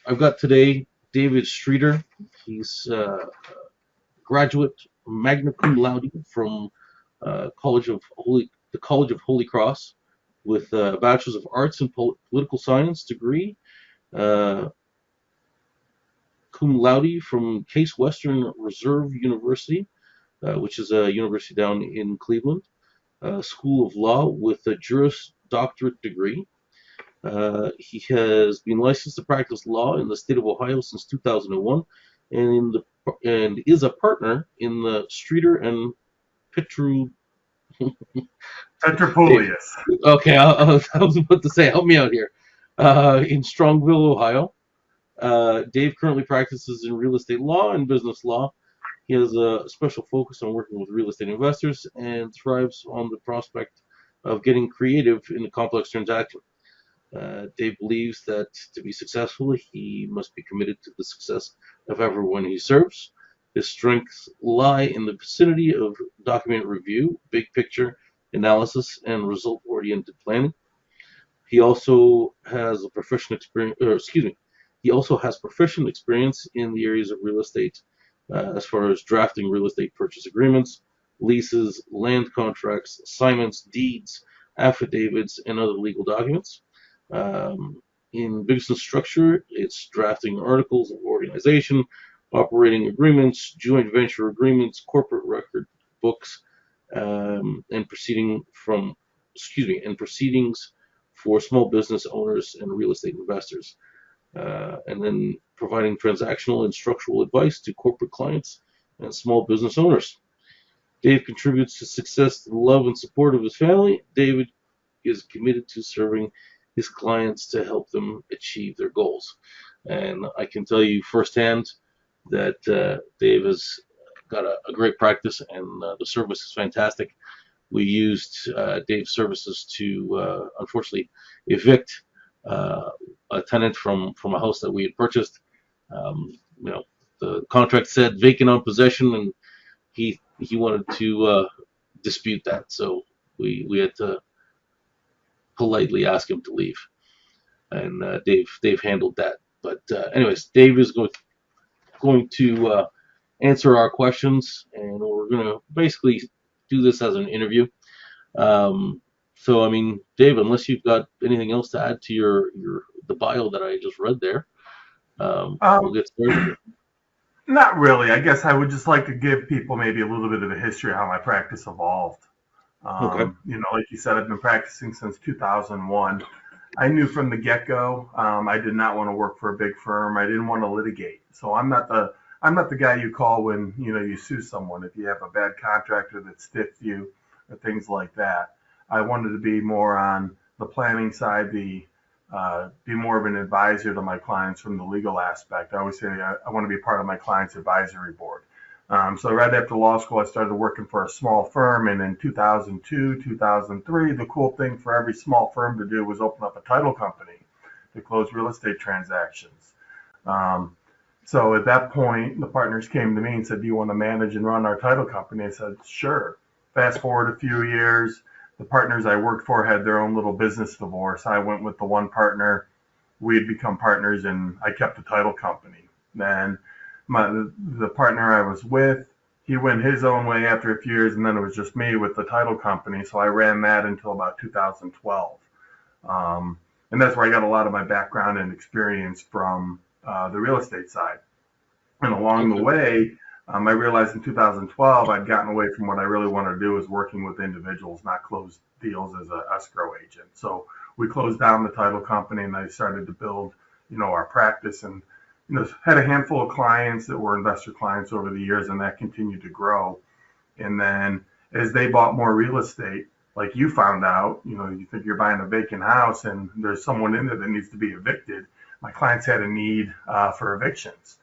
I've got today David Streeter. He's graduate magna cum laude from the College of Holy Cross with a Bachelor's of Arts in Political Science degree, uh, cum laude from Case Western Reserve University, which is a university down in Cleveland, School of Law with a Juris Doctorate degree. He has been licensed to practice law in the state of Ohio since 2001, and is a partner in the Streeter and Petru. Dave, Petropolius. okay, I was about to say, help me out here. In Strongville, Ohio. Dave currently practices in real estate law and business law. He has a special focus on working with real estate investors and thrives on the prospect of getting creative in a complex transaction. Dave believes that to be successful, he must be committed to the success of everyone he serves. His strengths lie in the vicinity of document review, big picture analysis, and result-oriented planning. He also has a proficient experience, or excuse me, he also has proficient experience in the areas of real estate, as far as drafting real estate purchase agreements, leases, land contracts, assignments, deeds, affidavits, and other legal documents. Um, in business structure, it's drafting articles of organization, operating agreements, joint venture agreements, corporate record books, and proceedings for small business owners and real estate investors, and then providing transactional and structural advice to corporate clients and small business owners. Dave contributes to success to the love and support of his family. David is committed to serving his clients to help them achieve their goals. And I can tell you firsthand that Dave has got a great practice, and the service is fantastic. We used Dave's services to unfortunately evict a tenant from a house that we had purchased. You know, the contract said vacant on possession, and he wanted to dispute that, so we had to politely ask him to leave, and Dave handled that. But anyways, Dave is going to answer our questions, and we're going to basically do this as an interview. So I mean, Dave, unless you've got anything else to add to your the bio that I just read there, we'll Um, get started. Not really. I guess I would just like to give people maybe a little bit of a history of how my practice evolved. Okay. Like you said, I've been practicing since 2001. I knew from the get-go, I did not want to work for a big firm. I didn't want to litigate. So I'm not the guy you call when you sue someone if you have a bad contractor that stiffed you or things like that. I wanted to be more on the planning side, be more of an advisor to my clients from the legal aspect. I always say I want to be part of my client's advisory board. So right after law school, I started working for a small firm, and in 2002, 2003, the cool thing for every small firm to do was open up a title company to close real estate transactions. Um, so at that point, the partners came to me and said, "Do you want to manage and run our title company?" I said, "Sure." Fast forward a few years, the partners I worked for had their own little business divorce. I went with the one partner. We had become partners, and I kept the title company. Then the partner I was with, he went his own way after a few years, and then it was just me with the title company. So I ran that until about 2012. Um, and that's where I got a lot of my background and experience from the real estate side. And along the Okay. way, I realized in 2012 I'd gotten away from what I really wanted to do, is working with individuals, not close deals as an escrow agent. So we closed down the title company, and I started to build, our practice, and had a handful of clients that were investor clients over the years, and that continued to grow. And then as they bought more real estate, like you found out, you think you're buying a vacant house and there's someone in there that needs to be evicted. My clients had a need for evictions.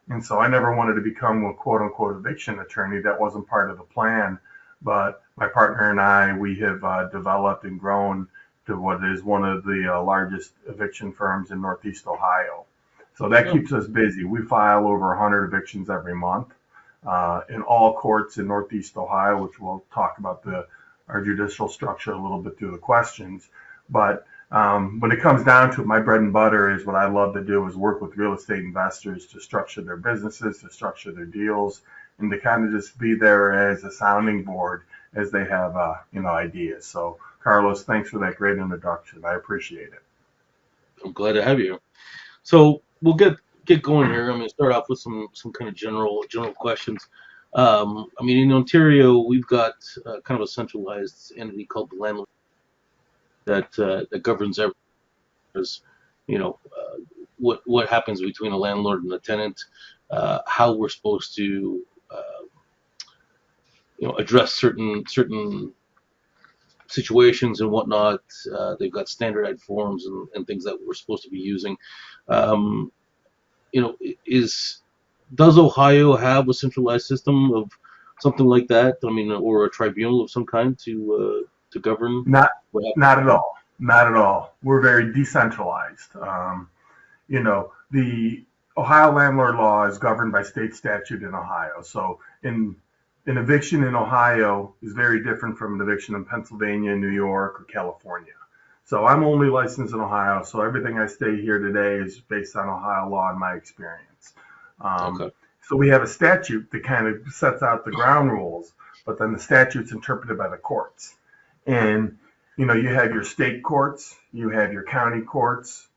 And so I never wanted to become a quote unquote eviction attorney. That wasn't part of the plan. But my partner and I, we have developed and grown to what is one of the largest eviction firms in Northeast Ohio. So that Oh, keeps us busy. We file over 100 evictions every month in all courts in Northeast Ohio, which we'll talk about our judicial structure a little bit through the questions. But When it comes down to it, my bread and butter is what I love to do is work with real estate investors to structure their businesses, to structure their deals, and to kind of just be there as a sounding board as they have, ideas. So, Carlos, thanks for that great introduction. I appreciate it. I'm glad to have you. So we'll get going here. I'm going to start off with some kind of general questions. I mean, in Ontario, we've got kind of a centralized entity called the landlord that governs everything. You know, what happens between a landlord and a tenant, how we're supposed to address certain situations and whatnot. They've got standardized forms and things that we're supposed to be using. Um, is does Ohio have a centralized system of something like that? I mean, or a tribunal of some kind to govern Not, what not happens? at all. Not at all. We're very decentralized. The Ohio landlord law is governed by state statute in Ohio. So, an eviction in Ohio is very different from an eviction in Pennsylvania, New York, or California. So, I'm only licensed in Ohio. So, everything I say here today is based on Ohio law and my experience. Um, Okay. so, we have a statute that kind of sets out the ground rules, but then the statute's interpreted by the courts. And you have your state courts, you have your county courts,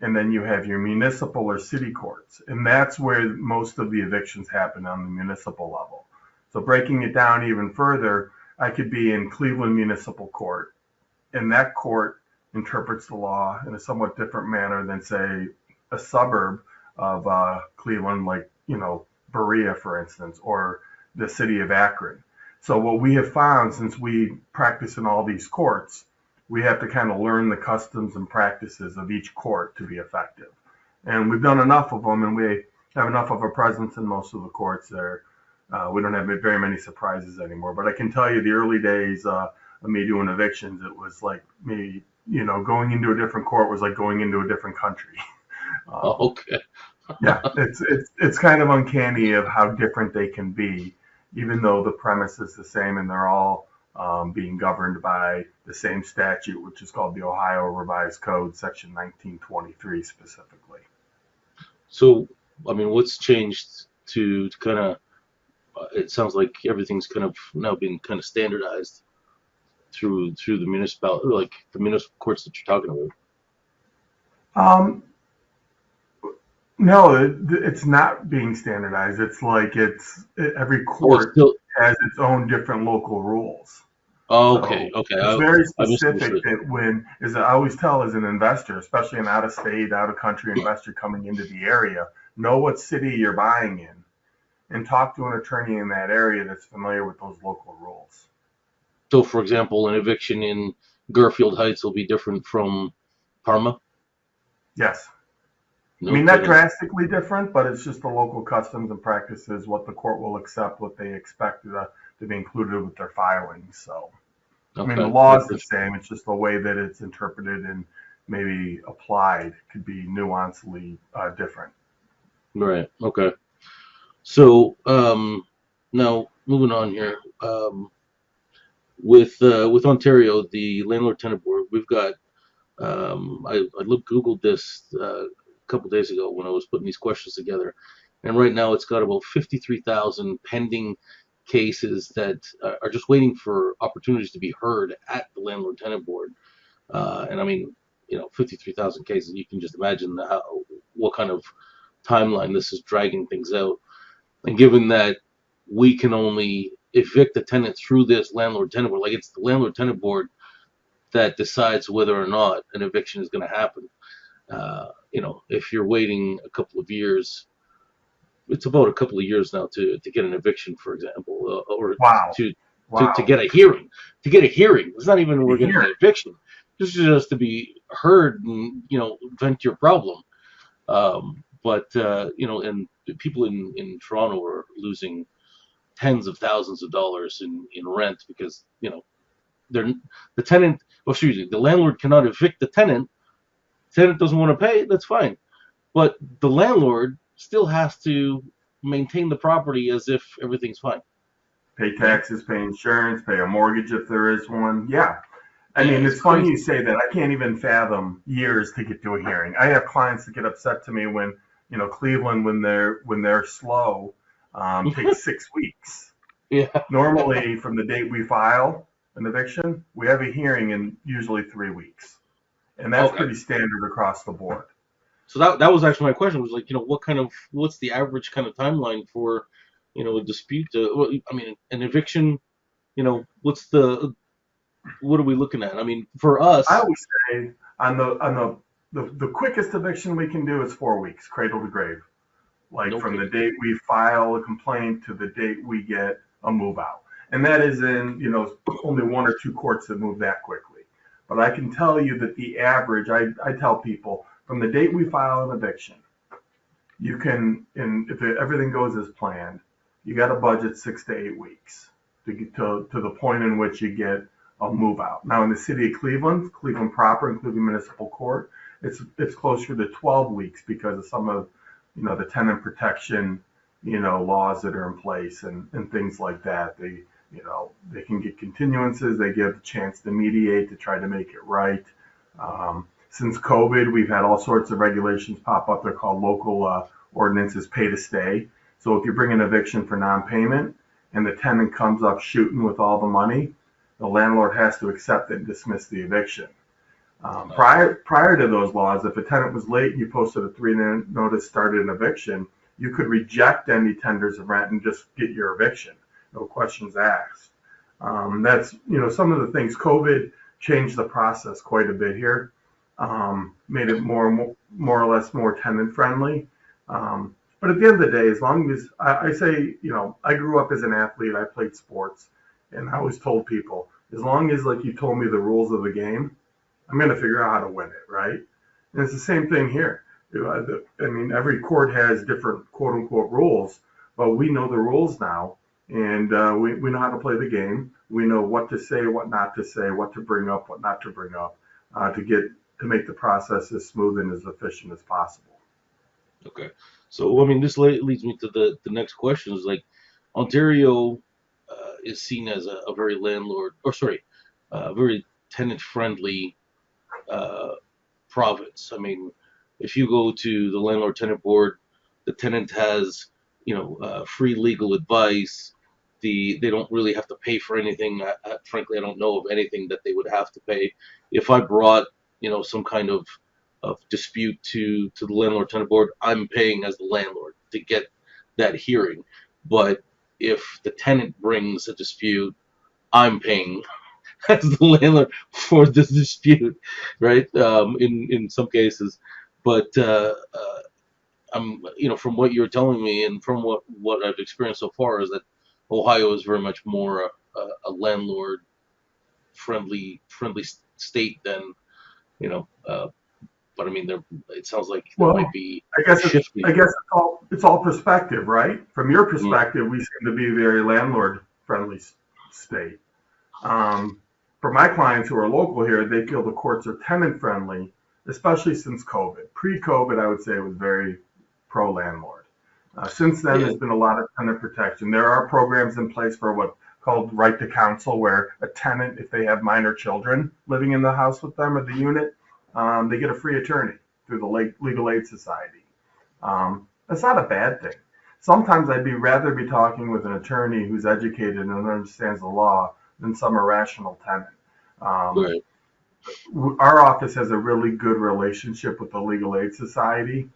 and then you have your municipal or city courts. And that's where most of the evictions happen on the municipal level. So breaking it down even further, I could be in Cleveland Municipal Court, and that court interprets the law in a somewhat different manner than, say, a suburb of Cleveland, like, Berea, for instance, or the city of Akron. So what we have found since we practice in all these courts, we have to kind of learn the customs and practices of each court to be effective. And we've done enough of them, and we have enough of a presence in most of the courts there. We don't have very many surprises anymore. But I can tell you the early days of me doing evictions, it was like me, going into a different court was like going into a different country. Um, Okay. yeah, it's kind of uncanny of how different they can be, even though the premise is the same and they're all being governed by the same statute, which is called the Ohio Revised Code, Section 1923 specifically. So, I mean, what's changed to kind of? It sounds like everything's kind of now been kind of standardized through the municipal, like the municipal courts that you're talking about. Um, no, it's not being standardized. It's like every Oh, it's court still. has its own different local rules. Oh, okay. So Okay. it's very I specific misunderstood. that as I always tell as an investor, especially an out of state, out of country investor coming into the area, know what city you're buying in and talk to an attorney in that area that's familiar with those local rules. So, for example, an eviction in Garfield Heights will be different from Parma. Yes. I No mean, not kidding. drastically different, but it's just the local customs and practices, what the court will accept, what they expect to be included with their filings. So, I mean, the Okay, law that's is the interesting. same. It's just the way that it's interpreted and maybe applied could be nuancedly different. Right. Okay. So, now moving on here, with Ontario, the landlord-tenant board, we've got. I googled this a couple days ago when I was putting these questions together, and right now it's got about 53,000 pending cases that are just waiting for opportunities to be heard at the landlord-tenant board. And I mean, 53,000 cases. You can just imagine what kind of timeline this is dragging things out. And given that we can only evict a tenant through this landlord-tenant board, like it's the landlord-tenant board that decides whether or not an eviction is going to happen. If you're waiting a couple of years, it's about a couple of years now to get an eviction, for example, or Wow. to, to Wow. get a hearing. To get a hearing, it's not even we're getting Here. an eviction. This is just to be heard and vent your problem. But and people in Toronto are losing tens of thousands of dollars in rent because they're the tenant. Oh, excuse me, the landlord cannot evict the tenant. Tenant doesn't want to pay. That's fine, but the landlord still has to maintain the property as if everything's fine, Pay right? taxes, pay insurance, pay a mortgage if there is one. Yeah. I Yeah, mean, it's it's funny crazy. you say that. I can't even fathom years to get to a hearing. I have clients that get upset to me when, Cleveland, when they're slow, takes 6 weeks. Yeah. Normally, from the date we file an eviction, we have a hearing in usually 3 weeks, and that's Okay. pretty standard across the board. So that was actually my question, was like, what's the average kind of timeline for, a dispute? Well, I mean, an eviction. What are we looking at? I mean, for I us, always say on the quickest eviction we can do is 4 weeks, cradle to grave. Like no from the kidding. date we file a complaint to the date we get a move out. And that is in, only one or two courts that move that quickly. But I can tell you that the average, I tell people from the date we file an eviction, you can, and if everything goes as planned, you got to budget 6 to 8 weeks to get to the point in which you get a move out. Now in the city of Cleveland, Cleveland proper, including municipal court, it's closer to 12 weeks because of some of the tenant protection laws that are in place and things like that. They can get continuances. They give a chance to mediate to try to make it right. Since COVID, we've had all sorts of regulations pop up. They're called local ordinances, pay to stay. So if you bring an eviction for non-payment and the tenant comes up shooting with all the money, the landlord has to accept it and dismiss the eviction. Prior to those laws, if a tenant was late and you posted a 3 notice, started an eviction, you could reject any tenders of rent and just get your eviction, no questions asked. That's some of the things. COVID changed the process quite a bit here, made it more or less more tenant friendly. But at the end of the day, as long as I say, I grew up as an athlete, I played sports, and I always told people, as long as like you told me the rules of the game, I'm going to figure out how to win it, right? And it's the same thing here. I mean, every court has different quote unquote rules, but we know the rules now, and we know how to play the game. We know what to say, what not to say, what to bring up, what not to bring up, to make the process as smooth and as efficient as possible. Okay. So, I mean, this leads me to the next question is like, Ontario is seen as a very very tenant friendly uh, province. I mean, if you go to the landlord tenant board, the tenant has, free legal advice. They don't really have to pay for anything. Frankly, I don't know of anything that they would have to pay. If I brought, some kind of dispute to the landlord tenant board, I'm paying as the landlord to get that hearing. But if the tenant brings a dispute, I'm paying as the landlord for this dispute, right? In some cases, but I'm from what you're telling me and from what I've experienced so far is that Ohio is very much more a landlord friendly state than you know. But I mean, it sounds like there Well, might be I guess it's shifting. I guess it's all perspective, right? From your Mm, perspective, we seem to be a very landlord friendly state. Um, for my clients who are local here, they feel the courts are tenant friendly, especially since COVID. Pre-COVID, I would say it was very pro landlord. Since then, yeah, there's been a lot of tenant protection. There are programs in place for what called right to counsel, where a tenant, if they have minor children living in the house with them or the unit, they get a free attorney through the Legal Aid Society. That's not a bad thing. Sometimes I'd be rather be talking with an attorney who's educated and understands the law than some irrational tenant. Um, right. our office has a really good relationship with the Legal Aid Society.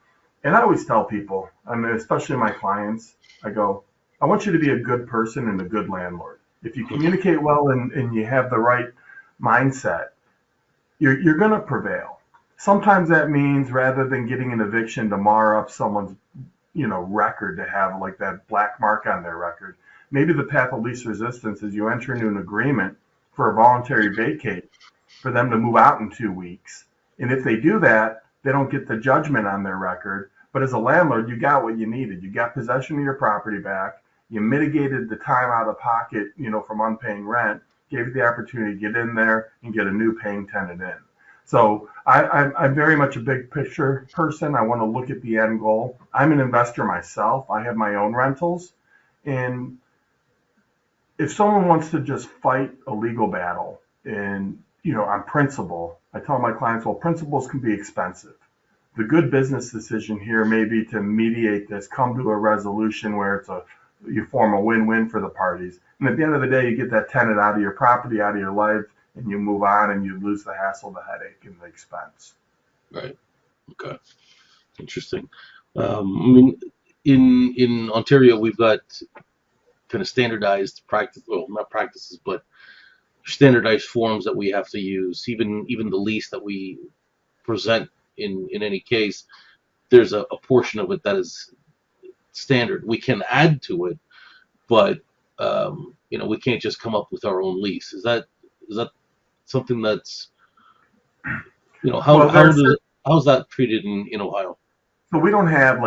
And I always tell people, I mean, especially my clients, I go, I want you to be a good person and a good landlord. If you communicate well and you have the right mindset, you're going to prevail. Sometimes that means rather than getting an eviction to mar up someone's record, to have like that black mark on their record, maybe the path of least resistance is you enter into an agreement for a voluntary vacate for them to move out in 2 weeks. And if they do that, they don't get the judgment on their record. But as a landlord, you got what you needed. You got possession of your property back. You mitigated the time out of pocket, from unpaying rent, gave you the opportunity to get in there and get a new paying tenant in. So I'm very much a big picture person. I want to look at the end goal. I'm an investor myself. I have my own rentals. And if someone wants to just fight a legal battle and on principle, I tell my clients, well, principles can be expensive. The good business decision here may be to mediate this, come to a resolution where you form a win-win for the parties. And at the end of the day, you get that tenant out of your property, out of your life, and you move on and you lose the hassle, the headache, and the expense. Right. Okay. Interesting. I mean, in Ontario, we've got kind of standardized practice, well, not practices, but standardized forms that we have to use. Even the lease that we present in any case, there's a portion of it that is standard. We can add to it, but we can't just come up with our own lease. Is that something that's Well, how's that treated in Ohio? so we don't have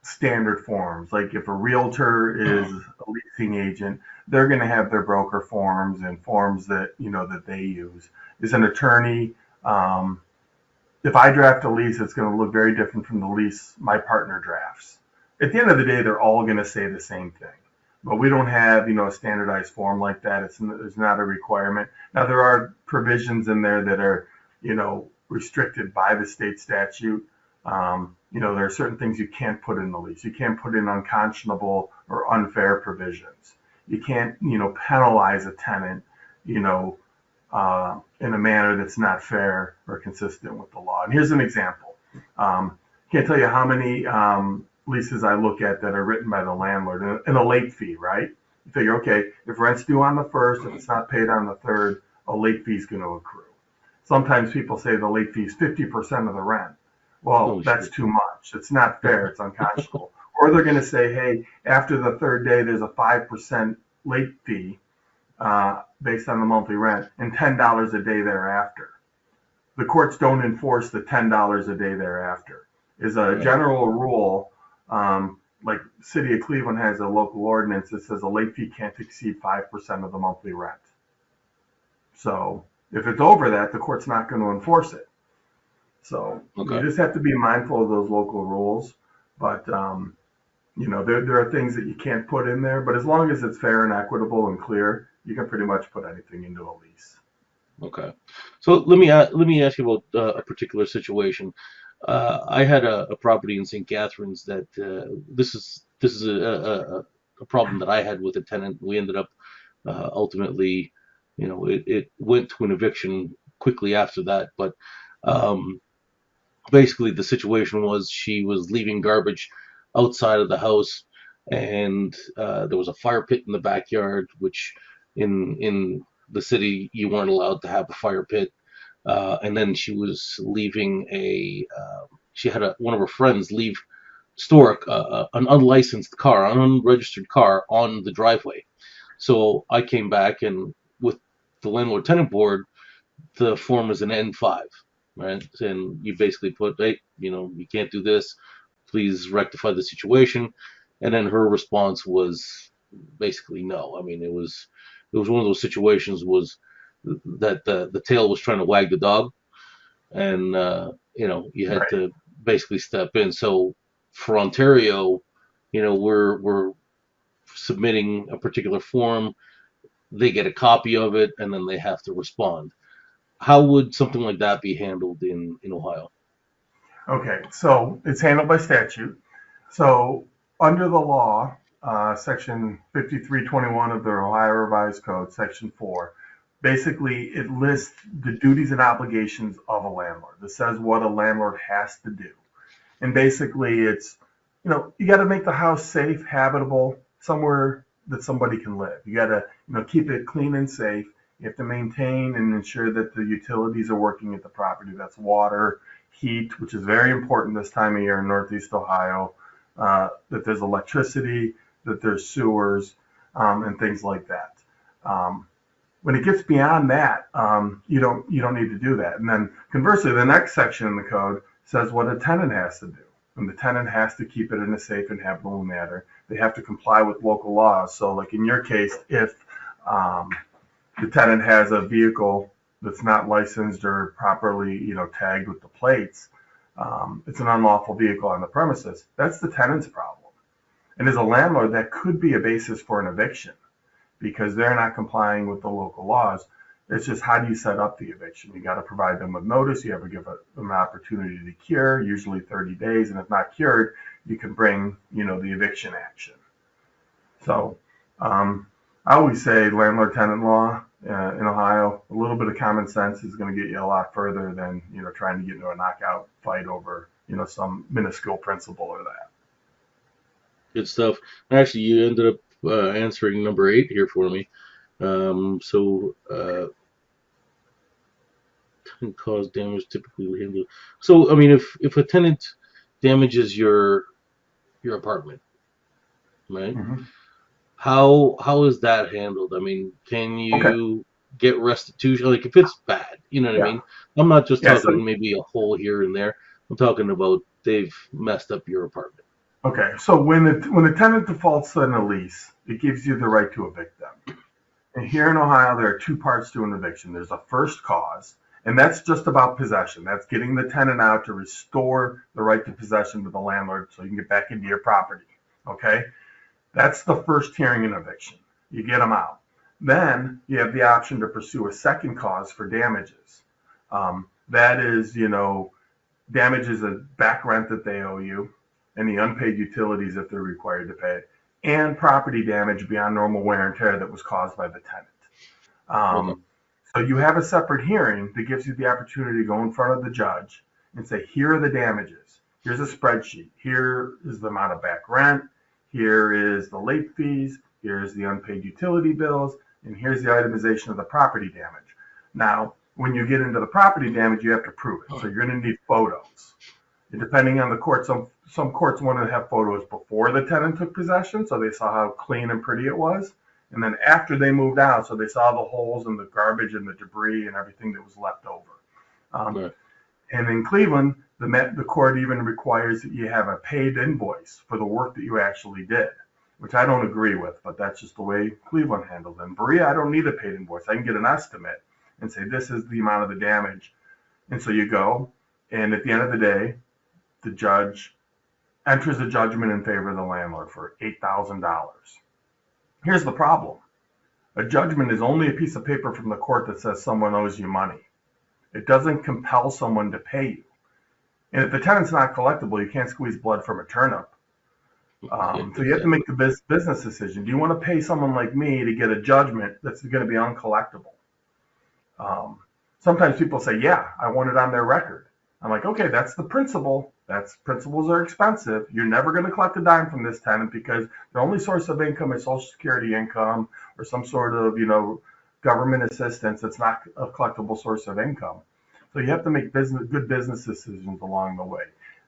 standard forms. Like if a realtor is a leasing agent, they're going to have their broker forms and forms that they use. As an attorney, if I draft a lease, it's going to look very different from the lease my partner drafts. At the end of the day, they're all going to say the same thing. But we don't have, a standardized form like that. It's not a requirement. Now, there are provisions in there that are, restricted by the state statute. There are certain things you can't put in the lease. You can't put in unconscionable or unfair provisions. You can't, penalize a tenant, in a manner that's not fair or consistent with the law. And here's an example. Can't tell you how many leases I look at that are written by the landlord and a late fee, right? You figure, okay, if rent's due on the first, if it's not paid on the third, a late fee is going to accrue. Sometimes people say the late fee is 50% of the rent. Well, that's too much. It's not fair. It's unconscionable. Or they're going to say, hey, after the third day, there's a 5% late fee based on the monthly rent and $10 a day thereafter. The courts don't enforce the $10 a day thereafter. Is a general rule, like City of Cleveland has a local ordinance that says a late fee can't exceed 5% of the monthly rent. So if it's over that, the court's not going to enforce it. So You just have to be mindful of those local rules. But, there are things that you can't put in there. But as long as it's fair and equitable and clear, you can pretty much put anything into a lease. Okay. So let me ask you about a particular situation. I had a property in St. Catharines that this is a problem that I had with a tenant. We ended up ultimately, it went to an eviction quickly after that. But basically, the situation was she was leaving garbage outside of the house, and there was a fire pit in the backyard, which in the city you weren't allowed to have a fire pit. And then she was leaving she had one of her friends store an unlicensed car, an unregistered car on the driveway. So I came back, and with the landlord-tenant board, the form is an N5, right? And you basically put, hey, you can't do this. Please rectify the situation. And then her response was basically no. I mean, it was one of those situations was that the tail was trying to wag the dog, and you had to basically step in. So for Ontario, we're submitting a particular form, they get a copy of it, and then they have to respond. How would something like that be handled in Ohio? Okay, so it's handled by statute. So under the law, section 5321 of the Ohio Revised Code, section 4, basically it lists the duties and obligations of a landlord. It says what a landlord has to do. And basically it's, you got to make the house safe, habitable, somewhere that somebody can live. You got to, keep it clean and safe. You have to maintain and ensure that the utilities are working at the property. That's water, heat, which is very important this time of year in Northeast Ohio, that there's electricity, that there's sewers, and things like that. When it gets beyond that, you don't need to do that. And then conversely, the next section in the code says what a tenant has to do. And the tenant has to keep it in a safe and habitable manner. They have to comply with local laws. So like in your case, if the tenant has a vehicle that's not licensed or properly, tagged with the plates, it's an unlawful vehicle on the premises. That's the tenant's problem. And as a landlord, that could be a basis for an eviction because they're not complying with the local laws. It's just how do you set up the eviction? You got to provide them with notice. You have to give them an opportunity to cure, usually 30 days. And if not cured, you can bring, the eviction action. So I always say landlord-tenant law in Ohio, a little bit of common sense is going to get you a lot further than, trying to get into a knockout fight over, some minuscule principle or that. Good stuff. Actually, you ended up answering number 8 here for me. Tenant cause damage typically handled. So, I mean, if a tenant damages your apartment, right? Mm-hmm. How is that handled? I mean, can Okay. you get restitution? Like, if it's bad, you know what I Yeah. mean? I'm not just Yeah. So talking maybe a hole here and there. I'm talking about they've messed up your apartment. okay. So when a tenant defaults on a lease, it gives you the right to evict them. And here in Ohio, there are two parts to an eviction. There's a first cause, and that's just about possession. That's getting the tenant out to restore the right to possession to the landlord so you can get back into your property. Okay? That's the first hearing in eviction. You get them out. Then you have the option to pursue a second cause for damages. That is, damages of back rent that they owe you, and the unpaid utilities if they're required to pay it, and property damage beyond normal wear and tear that was caused by the tenant. Okay. So you have a separate hearing that gives you the opportunity to go in front of the judge and say, here are the damages. Here's a spreadsheet. Here is the amount of back rent. Here is the late fees. Here's the unpaid utility bills. And here's the itemization of the property damage. Now, when you get into the property damage, you have to prove it. So you're going to need photos. And depending on the court, some courts want to have photos before the tenant took possession, so they saw how clean and pretty it was. And then after they moved out, so they saw the holes and the garbage and the debris and everything that was left over. Um, Right. and in Cleveland, the court even requires that you have a paid invoice for the work that you actually did, which I don't agree with, but that's just the way Cleveland handled it. In Berea, I don't need a paid invoice. I can get an estimate and say, this is the amount of the damage. And so you go, and at the end of the day, the judge enters a judgment in favor of the landlord for $8,000. Here's the problem. A judgment is only a piece of paper from the court that says someone owes you money. It doesn't compel someone to pay you. And if the tenant's not collectible, you can't squeeze blood from a turnip. So you have to make the business decision. Do you want to pay someone like me to get a judgment that's going to be uncollectible? Sometimes people say, yeah, I want it on their record. I'm like, okay, that's the principle. Principles are expensive. You're never going to collect a dime from this tenant because their only source of income is Social Security income or some sort of, government assistance. It's not a collectible source of income. So you have to make good business decisions along the way.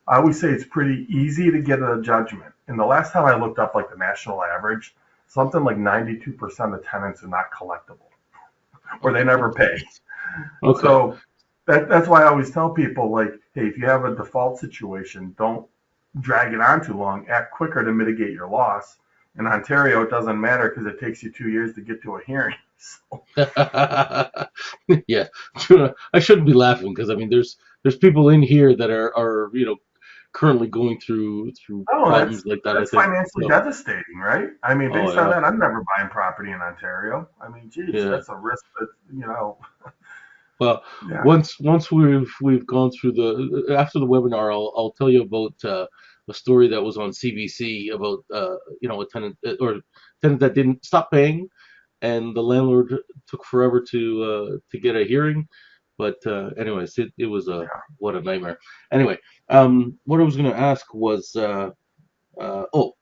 I always say it's pretty easy to get a judgment. And the last time I looked up like the national average, something like 92% of tenants are not collectible or they never pay. Okay. So that's why I always tell people, like, hey, if you have a default situation, don't drag it on too long. Act quicker to mitigate your loss. In Ontario, it doesn't matter because it takes you 2 years to get to a hearing. So, Yeah, I shouldn't be laughing because I mean, there's people in here that are currently going through oh, problems like that. I that's think financially so. devastating, right? I mean, Oh based on yeah, that, I'm never buying property in Ontario. I mean, geez, yeah. that's a risk that. Well, Yeah. once we've gone through the after the webinar, I'll tell you about a story that was on CBC about a tenant or tenant that didn't stop paying, and the landlord took forever to get a hearing. But anyways, it was a Yeah. what a nightmare. Anyway, what I was going to ask was, oh,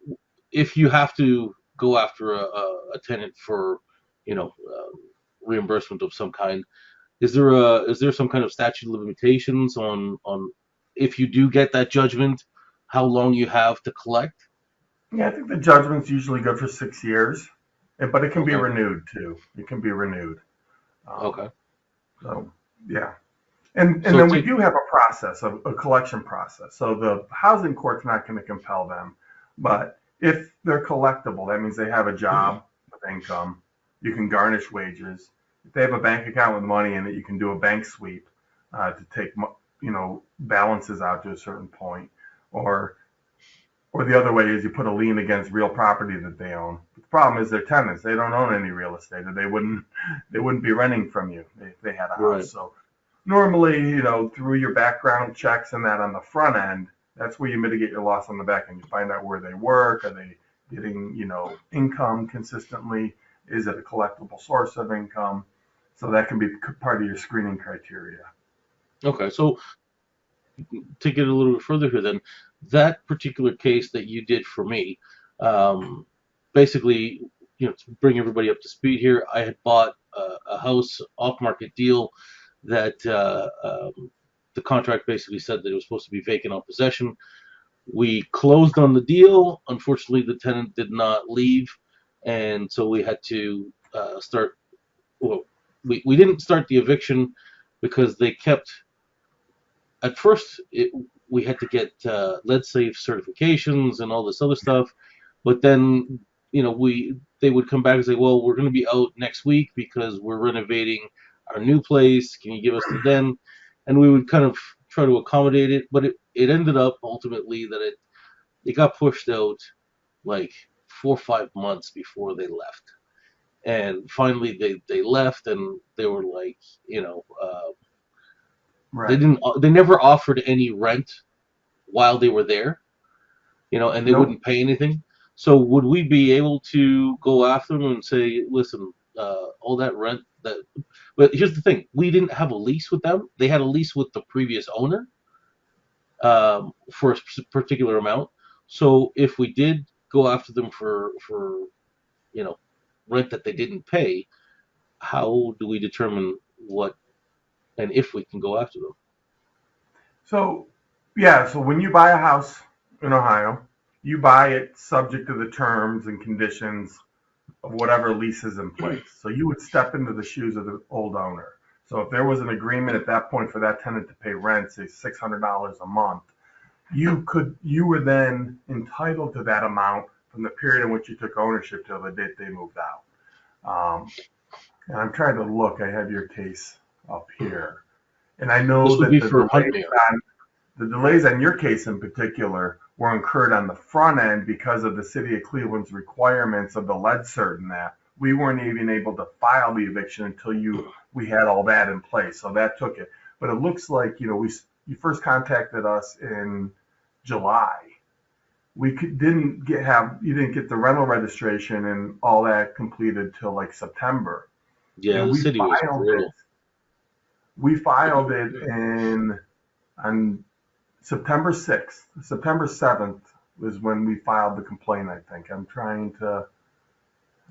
if you have to go after a tenant for, you know, reimbursement of some kind, is there some kind of statute of limitations on if you do get that judgment, how long you have to collect? Yeah, I think the judgment's usually good for 6 years, but it can be Okay, renewed too. It can be renewed. Um, okay. so yeah, and So then we take do have a process, a collection process. So the housing court's not going to compel them, but if they're collectible, that means they have a job with income. You can garnish wages. If they have a bank account with money in it, you can do a bank sweep to take balances out to a certain point, or Or the other way is you put a lien against real property that they own. The problem is they're tenants. They don't own any real estate, or they wouldn't be renting from you if they had a Right. house. So normally, through your background checks and that on the front end, that's where you mitigate your loss on the back end. You find out where they work. Are they getting, income consistently? Is it a collectible source of income? So that can be part of your screening criteria. Okay. So to get a little bit further here, then that particular case that you did for me, um, basically, to bring everybody up to speed here, I had bought a house off-market deal that the contract basically said that it was supposed to be vacant on possession. We closed on the deal. Unfortunately, the tenant did not leave, and so we had to start. Well, we didn't start the eviction because they kept. At first, we had to get lead safe certifications and all this other stuff, but then they would come back and say, well, we're going to be out next week because we're renovating our new place. Can you give us to then? And we would kind of try to accommodate it, but it ended up ultimately that it got pushed out like 4 or 5 months before they left. And finally they left and they were like, Right. they never offered any rent while they were there, and they Nope. wouldn't pay anything. So would we be able to go after them and say, listen, all that rent that, but here's the thing, we didn't have a lease with them. They had a lease with the previous owner for a particular amount. So if we did go after them for you know rent that they didn't pay, how do we determine what and if we can go after them? So, yeah, so when you buy a house in Ohio, you buy it subject to the terms and conditions of whatever lease is in place. So you would step into the shoes of the old owner. So if there was an agreement at that point for that tenant to pay rent, say $600 a month, you were then entitled to that amount from the period in which you took ownership till the date they moved out. And I'm trying to look. I have your case up here, and I This know would that be for Hunt Mayor. the delays on your case in particular were incurred on the front end because of the city of Cleveland's requirements of the lead cert and that. We weren't even able to file the eviction until we had all that in place. So that took it. But it looks like, you first contacted us in July. You didn't get the rental registration and all that completed till like September. Yeah, And the city was brutal. we filed it in on September 6th. September 7th was when we filed the complaint, I think. I'm trying to,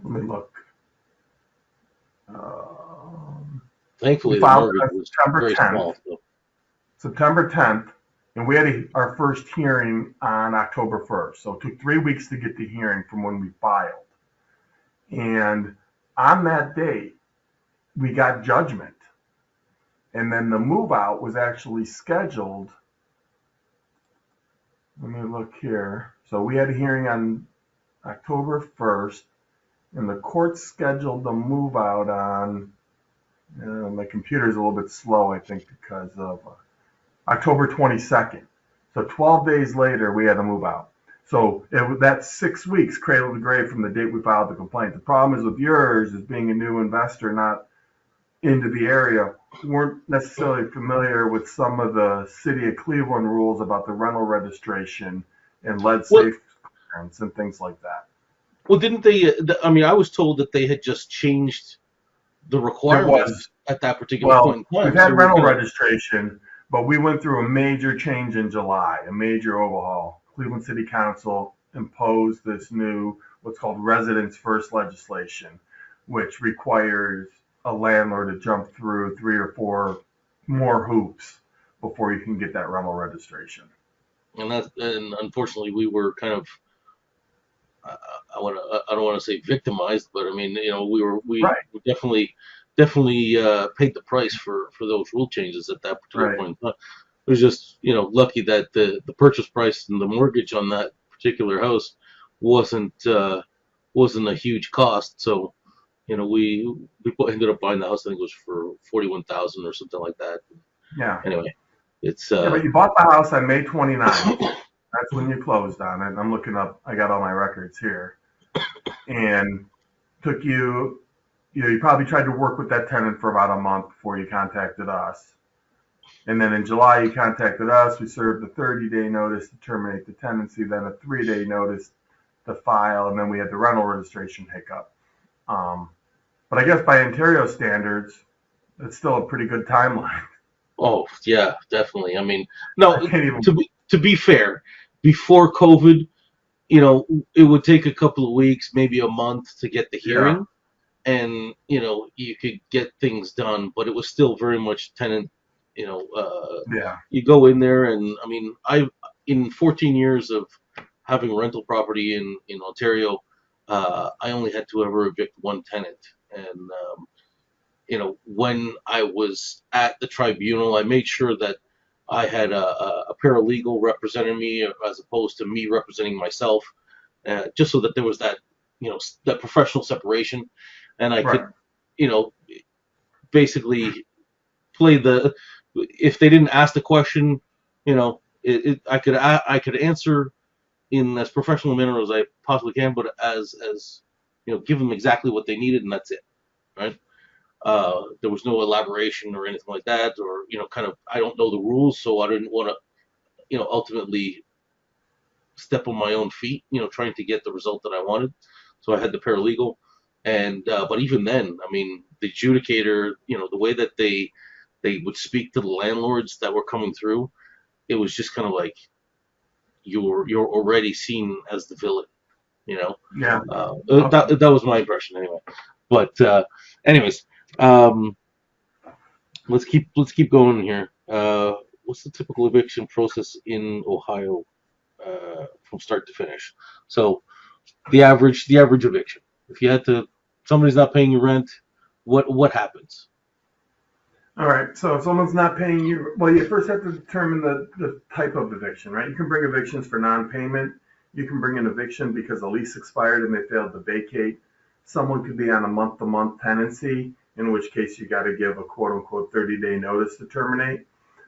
let me look. We Thankfully, the filed it mortgage on was September very 10th, small. So. September 10th, and we had our first hearing on October 1st. So it took 3 weeks to get the hearing from when we filed. And on that date, we got judgment. And then the move out was actually scheduled. Let me look here. So we had a hearing on October 1st, and the court scheduled the move out on, my computer's a little bit slow, I think, because of October 22nd. So 12 days later, we had a move out. So that's 6 weeks cradle to grave from the date we filed the complaint. The problem is with yours is being a new investor, not into the area, weren't necessarily familiar with some of the city of Cleveland rules about the rental registration and lead Well, safe clearance and things like that. well, didn't they? I mean, I was told that they had just changed the There was, requirements at that particular well, point in we've time. So had we're rental kind of registration, but we went through a major change in July, a major overhaul. Cleveland City Council imposed this new, what's called residents first legislation, which requires a landlord to jump through 3 or 4 more hoops before you can get that rental registration. and unfortunately we were kind of I, I don't want to say victimized, but I mean we Right, definitely paid the price for those rule changes at that particular right. point in time. It was just lucky that the purchase price and the mortgage on that particular house wasn't wasn't a huge cost. So we ended up buying the house. I think it was for 41,000 or something like that. Yeah. Anyway, it's Yeah, but you bought the house on May 29th. That's when you closed on it. I'm looking up. I got all my records here, and took you. You know, you probably tried to work with that tenant for about a month before you contacted us. And then in July, you contacted us. We served a 30-day notice to terminate the tenancy, then a 3-day notice to file, and then we had the rental registration hiccup. Um, but I guess by Ontario standards, it's still a pretty good timeline. Oh yeah, definitely. I mean, I no, can't even. to be fair, before COVID, it would take a couple of weeks, maybe a month to get the Yeah, hearing, and you could get things done, but it was still very much tenant. You know, yeah, you go in there, and I mean, I in 14 years of having a rental property in Ontario, I only had to ever evict one tenant, and when I was at the tribunal, I made sure that I had a paralegal representing me as opposed to me representing myself, just so that there was that professional separation, and I right. could, you know, basically play the. If they didn't ask the question, I could answer in as professional a manner as I possibly can, but as give them exactly what they needed, and that's it, right? There was no elaboration or anything like that, or kind of I don't know the rules, so I didn't want to ultimately step on my own feet, trying to get the result that I wanted. So I had the paralegal, and but even then, I mean, the adjudicator, the way that they would speak to the landlords that were coming through, it was just kind of like you're already seen as the villain, you know. Yeah. Okay. That was my impression anyway. But anyways, um, let's keep going here. What's the typical eviction process in Ohio from start to finish? So the average eviction. If you had to, somebody's not paying you rent, what happens? All right. So if someone's not paying you, well, you first have to determine the type of eviction, right? You can bring evictions for non-payment. You can bring an eviction because a lease expired and they failed to vacate. Someone could be on a month-to-month tenancy, in which case you got to give a quote-unquote 30-day notice to terminate.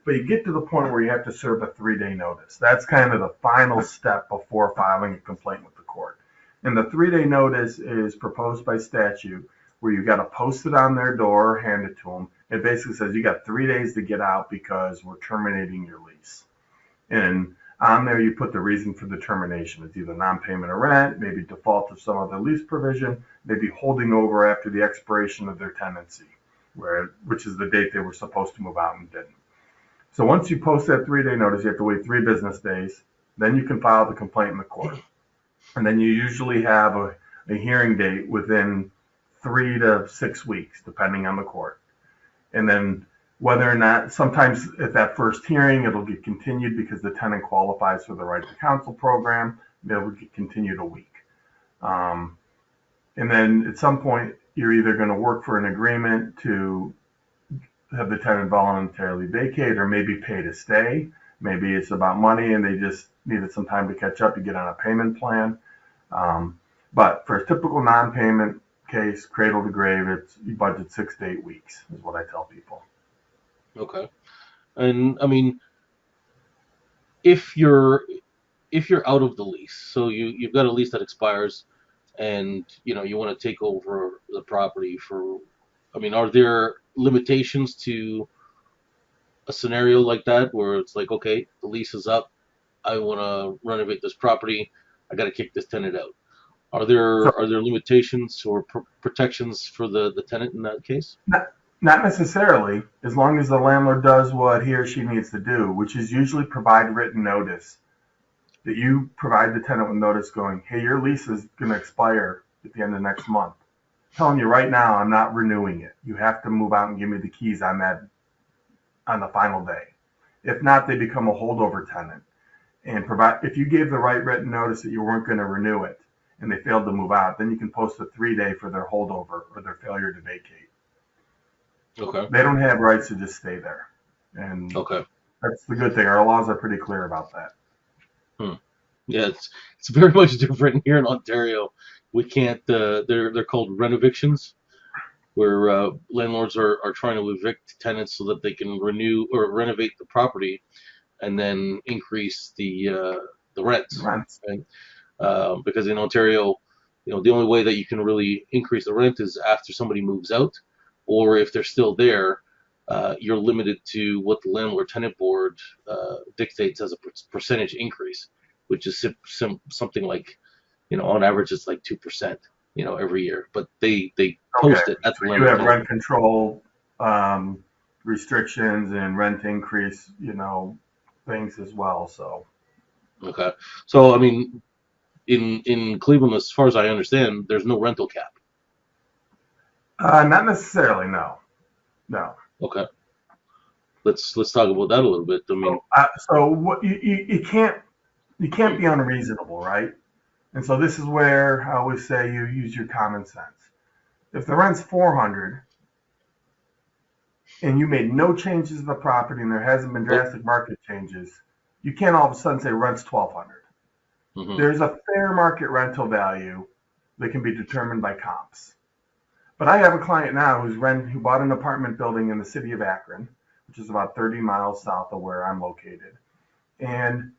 But you get to the point where you have to serve a 3-day notice. That's kind of the final step before filing a complaint with the court. And the 3-day notice is proposed by statute where you got to post it on their door, hand it to them. It basically says you got 3 days to get out because we're terminating your lease. And on there, you put the reason for the termination. It's either non-payment of rent, maybe default of some other lease provision, maybe holding over after the expiration of their tenancy, which is the date they were supposed to move out and didn't. So once you post that 3-day notice, you have to wait 3 business days. Then you can file the complaint in the court. And then you usually have a hearing date within 3 to 6 weeks, depending on the court. And then whether or not, sometimes at that first hearing, it'll get continued because the tenant qualifies for the right to counsel program. It'll get continued a week. Um, and then at some point, you're either going to work for an agreement to have the tenant voluntarily vacate or maybe pay to stay. Maybe it's about money and they just needed some time to catch up to get on a payment plan. But for a typical non-payment case, cradle to grave, you budget 6 to 8 weeks is what I tell people. Okay. And I mean, if you're if you're out of the lease, so you've got a lease that expires, and you want to take over the property for, I mean, are there limitations to a scenario like that where it's like, okay, the lease is up, I want to renovate this property, I got to kick this tenant out? Are So there are there limitations or protections for the tenant in that case? not, not necessarily, as long as the landlord does what he or she needs to do, which is usually provide written notice. That you provide the tenant with notice going, hey, your lease is going to expire at the end of next month. I'm telling you right now, I'm not renewing it. You have to move out and give me the keys on the final day. If not, they become a holdover tenant. And provide if you gave the right written notice that you weren't going to renew it and they failed to move out, then you can post a 3-day for their holdover or their failure to vacate. Okay. They don't have rights to just stay there. And Okay. that's the good thing. Our laws are pretty clear about that. Hmm. Yeah, it's very much different here in Ontario. We can't. They're called renovictions, where landlords are trying to evict tenants so that they can renew or renovate the property, and then increase the the rents, Rents. right? Because in Ontario, the only way that you can really increase the rent is after somebody moves out, or if they're still there, you're limited to what the landlord-tenant board dictates as a percentage increase, which is something like, on average, it's like 2%, every year. But they Okay. post it at So the you have landlord-tenant rent board. control restrictions and rent increase, things as well. So Okay, so I mean, in Cleveland, as far as I understand, there's no rental cap. not necessarily, no, no. Okay, let's talk about that a little bit. I mean, So what you can't be unreasonable, right? And so this is where I always say you use your common sense. If the rent's 400 and you made no changes to the property and there hasn't been oh, drastic market changes, you can't all of a sudden say rent's 1,200. hmm There's a fair market rental value that can be determined by comps. But I have a client now who bought an apartment building in the city of Akron, which is about 30 miles south of where I'm located. And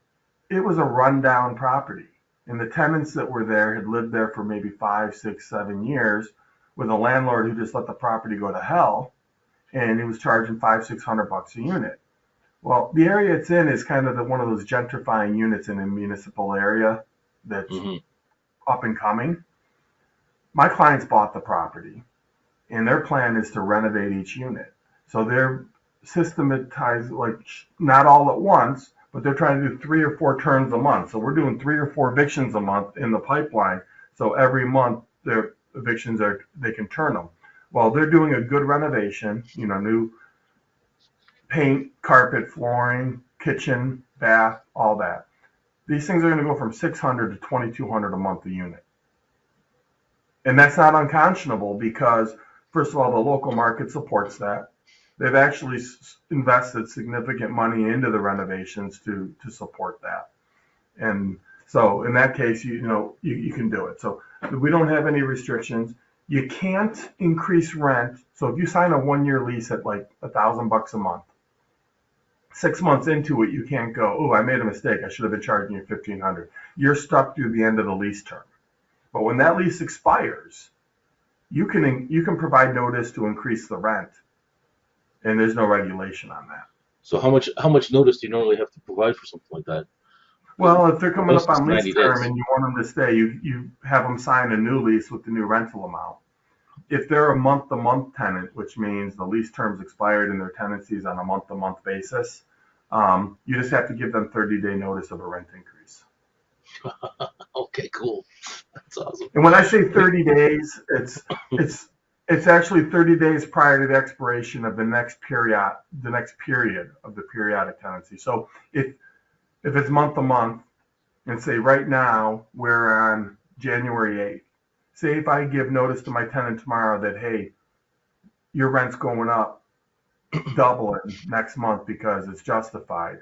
it was a rundown property. And the tenants that were there had lived there for maybe 5, 6, 7 years with a landlord who just let the property go to hell. And he was charging 500, 600 bucks a unit. Well, the area it's in is kind of one of those gentrifying units in a municipal area that's hmm up and coming. My clients bought the property and their plan is to renovate each unit. So they're systematized, like not all at once, but they're trying to do 3 or 4 turns a month. So we're doing 3 or 4 evictions a month in the pipeline. So every month their evictions they can turn them. Well, they're doing a good renovation, new paint, carpet, flooring, kitchen, bath, all that. These things are going to go from 600 to 2,200 a month a unit. And that's not unconscionable because, first of all, the local market supports that. They've actually invested significant money into the renovations to support that. And so in that case, you can do it. So we don't have any restrictions. You can't increase rent. So if you sign a 1-year lease at like $1,000 a month, 6 months into it, you can't go, oh, I made a mistake. I should have been charging you 1,500. You're stuck through the end of the lease term. But when that lease expires, you can provide notice to increase the rent, and there's no regulation on that. so how much notice do you normally have to provide for something like that? Well, if they're coming Most up is on lease 90 term days. and you want them to stay, you have them sign a new lease with the new rental amount. If they're a month-to-month tenant, which means the lease term's expired and their tenancy is on a month-to-month basis, you just have to give them 30-day notice of a rent increase. Okay, cool. That's awesome. And when I say 30 days, it's actually 30 days prior to the expiration of the next period of the periodic tenancy. So if it's month to month, and say right now we're on January 8th. Say if I give notice to my tenant tomorrow that, hey, your rent's going up, doubling next month because it's justified.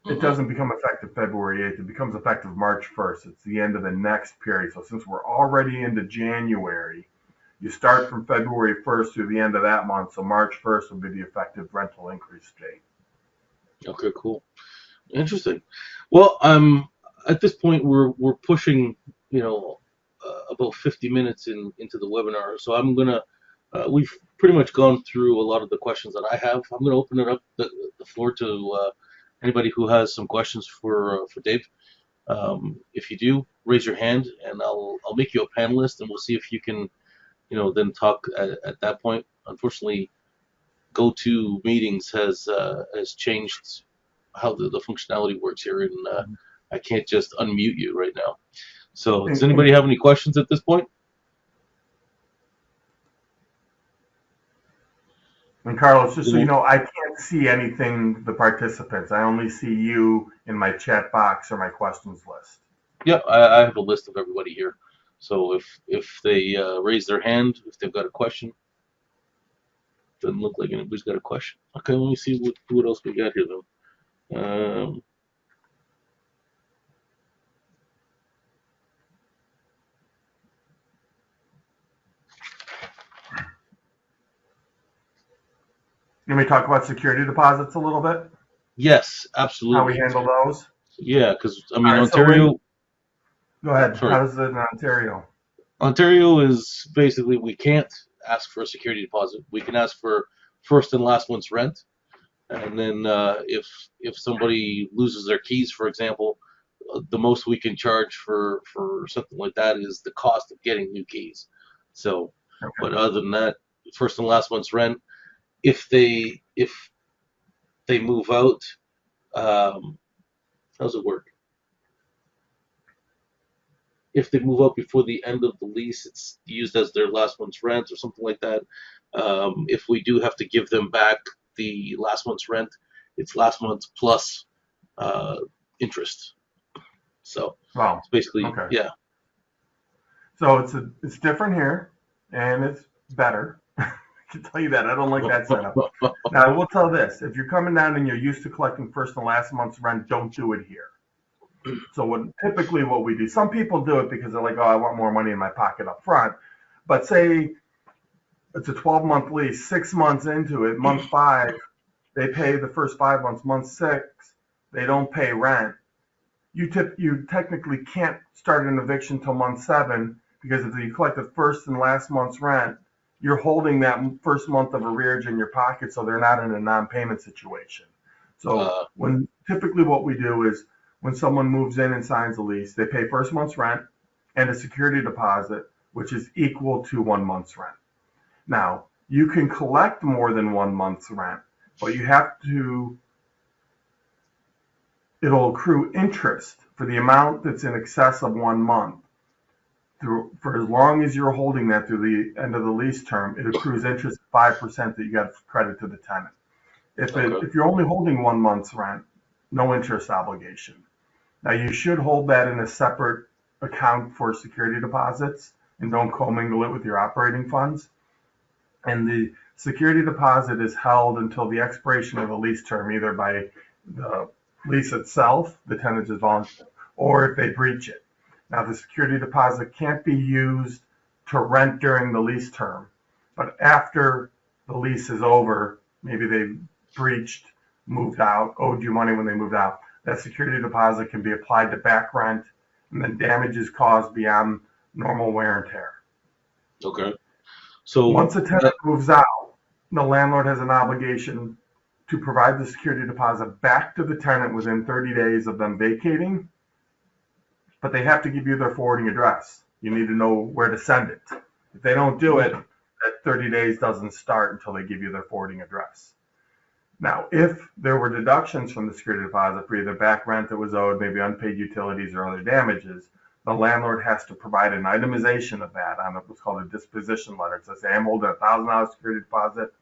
It hmm doesn't become effective February 8th. It becomes effective March 1st. It's the end of the next period. So since we're already into January, you start from February 1st through the end of that month. So March 1st will be the effective rental increase date. Okay, cool. Interesting. Well, at this point we're pushing, about 50 minutes into the webinar, so we've pretty much gone through a lot of the questions that I have. I'm gonna open it up the floor to anybody who has some questions for Dave. If you do, raise your hand, and I'll make you a panelist, and we'll see if you can, then talk at that point. Unfortunately, go-to meetings has changed how the functionality works here, and I can't just unmute you right now. So, does And, anybody have any questions at this point? and Carlos, just so you Well, know, I can't see anything, the participants. I only see you in my chat box or my questions list. yeah, I have a list of everybody here. So if they raise their hand, if they've got a question, doesn't look like anybody's got a question. Okay, let me see what else we got here then. Can we talk about security deposits a little bit? Yes, How we absolutely. handle those? Yeah, because I All mean right, so when, Ontario. go Oh, ahead. sorry. How is it in Ontario? Ontario is basically we can't ask for a security deposit. We can ask for first and last month's rent, and then if somebody loses their keys, for example, the most we can charge for something like that is the cost of getting new keys. So, Okay. but other than that, first and last month's rent. If they move out, um, how does it work? If they move out before the end of the lease, it's used as their last month's rent or something like that. If we do have to give them back the last month's rent, it's last month plus uh, interest. So Well, it's basically, okay. yeah. So it's different here, and it's better. I can tell you that. I don't like that setup. Now, I will tell this: if you're coming down and you're used to collecting first and last month's rent, don't do it here. So typically what we do, some people do it because they're like, oh, I want more money in my pocket up front. But say it's a 12-month lease, 6 months into it, month five, they pay the first 5 months. Month six, they don't pay rent. You technically can't start an eviction till month seven because if you collect the first and last month's rent, you're holding that first month of arrearage in your pocket, so they're not in a non-payment situation. So uh, when typically what we do is when someone moves in and signs a lease, they pay first month's rent and a security deposit, which is equal to 1 month's rent. Now, you can collect more than 1 month's rent, but you have to, it'll accrue interest for the amount that's in excess of 1 month. For as long as you're holding that through the end of the lease term, it accrues interest 5% that you got credit to the tenant. okay. If you're only holding 1 month's rent, no interest obligation. Now you should hold that in a separate account for security deposits and don't commingle it with your operating funds. And the security deposit is held until the expiration of the lease term, either by the lease itself, the tenant is voluntary, or if they breach it. Now, the security deposit can't be used to rent during the lease term, but after the lease is over, maybe they breached, moved out, owed you money when they moved out, that security deposit can be applied to back rent and then damages caused beyond normal wear and tear. Okay. So Once a tenant that, moves out, the landlord has an obligation to provide the security deposit back to the tenant within 30 days of them vacating, but they have to give you their forwarding address. You need to know where to send it. If they don't do it, that 30 days doesn't start until they give you their forwarding address. Now, if there were deductions from the security deposit for either back rent that was owed, maybe unpaid utilities or other damages, the landlord has to provide an itemization of that on what's called a disposition letter. It says, hey, I'm holding $1,000 security deposit.